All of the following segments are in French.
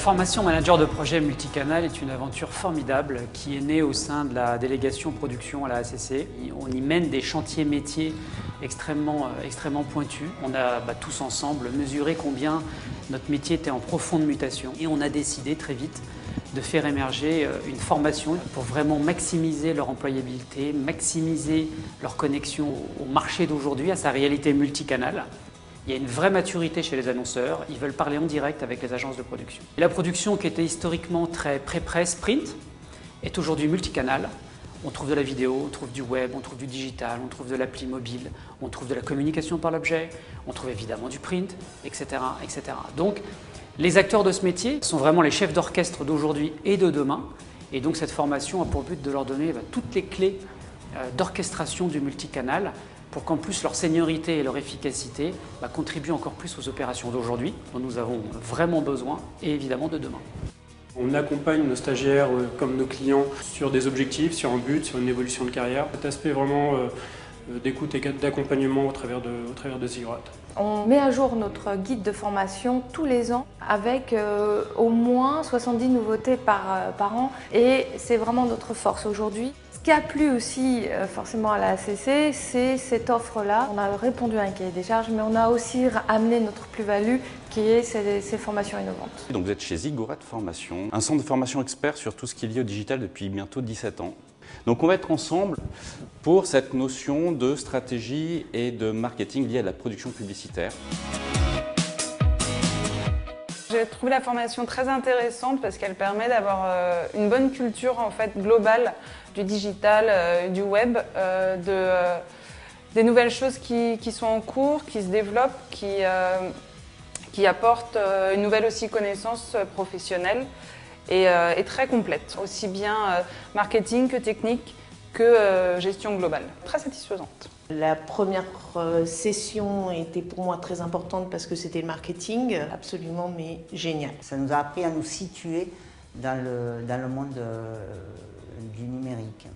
formation manager de projet multicanal est une aventure formidable qui est née au sein de la délégation production à la HECC. On y mène des chantiers métiers extrêmement pointus. On a tous ensemble mesuré combien notre métier était en profonde mutation et on a décidé très vite de faire émerger une formation pour vraiment maximiser leur employabilité, maximiser leur connexion au marché d'aujourd'hui, à sa réalité multicanale. Il y a une vraie maturité chez les annonceurs, ils veulent parler en direct avec les agences de production. Et la production qui était historiquement très pré-presse, print, est aujourd'hui multicanal. On trouve de la vidéo, on trouve du web, on trouve du digital, on trouve de l'appli mobile, on trouve de la communication par l'objet, on trouve évidemment du print, etc., etc. Donc, les acteurs de ce métier sont vraiment les chefs d'orchestre d'aujourd'hui et de demain. Et donc cette formation a pour but de leur donner toutes les clés d'orchestration du multicanal pour qu'en plus leur seniorité et leur efficacité contribuent encore plus aux opérations d'aujourd'hui, dont nous avons vraiment besoin, et évidemment de demain. On accompagne nos stagiaires comme nos clients sur des objectifs, sur un but, sur une évolution de carrière. Cet aspect vraiment d'écoute et d'accompagnement au travers de Ziggurat. On met à jour notre guide de formation tous les ans avec au moins 70 nouveautés par an et c'est vraiment notre force aujourd'hui. Ce qui a plu aussi forcément à la HECC, c'est cette offre-là. On a répondu à un cahier des charges, mais on a aussi amené notre plus-value qui est ces formations innovantes. Donc vous êtes chez Ziggurat Formation, un centre de formation expert sur tout ce qui est lié au digital depuis bientôt 17 ans. Donc on va être ensemble pour cette notion de stratégie et de marketing liée à la production publicitaire. J'ai trouvé la formation très intéressante parce qu'elle permet d'avoir une bonne culture en fait, globale du digital, du web, des nouvelles choses qui sont en cours, qui se développent, qui apportent une nouvelle aussi connaissance professionnelle et très complète, aussi bien marketing que technique que gestion globale. Très satisfaisante. La première session était pour moi très importante parce que c'était le marketing, absolument mais génial. Ça nous a appris à nous situer dans le monde du numérique.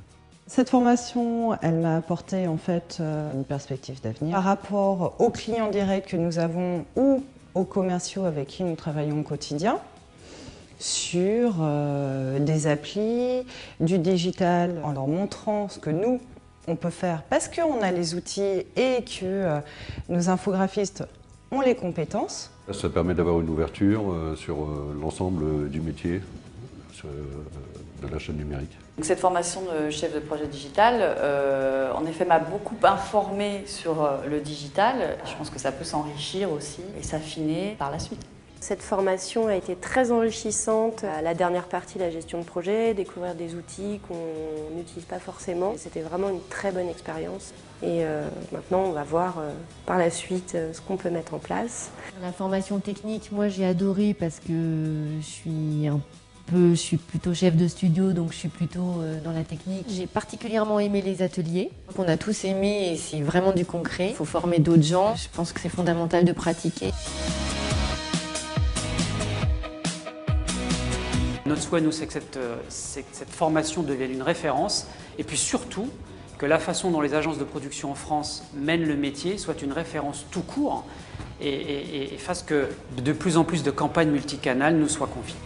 Cette formation, elle m'a apporté en fait une perspective d'avenir par rapport aux clients directs que nous avons ou aux commerciaux avec qui nous travaillons au quotidien sur des applis, du digital, en leur montrant ce que nous, on peut faire parce qu'on a les outils et que nos infographistes ont les compétences. Ça permet d'avoir une ouverture sur l'ensemble du métier de la chaîne numérique. Cette formation de chef de projet digital, en effet, m'a beaucoup informée sur le digital. Je pense que ça peut s'enrichir aussi et s'affiner par la suite. Cette formation a été très enrichissante. La dernière partie, la gestion de projet, découvrir des outils qu'on n'utilise pas forcément. C'était vraiment une très bonne expérience. Et maintenant, on va voir par la suite ce qu'on peut mettre en place. La formation technique, moi j'ai adoré parce que je suis plutôt chef de studio, donc je suis plutôt dans la technique. J'ai particulièrement aimé les ateliers. On a tous aimé et c'est vraiment du concret. Il faut former d'autres gens. Je pense que c'est fondamental de pratiquer. Notre souhait, nous, c'est que cette formation devienne une référence et puis surtout que la façon dont les agences de production en France mènent le métier soit une référence tout court et fasse que de plus en plus de campagnes multicanales nous soient confiées.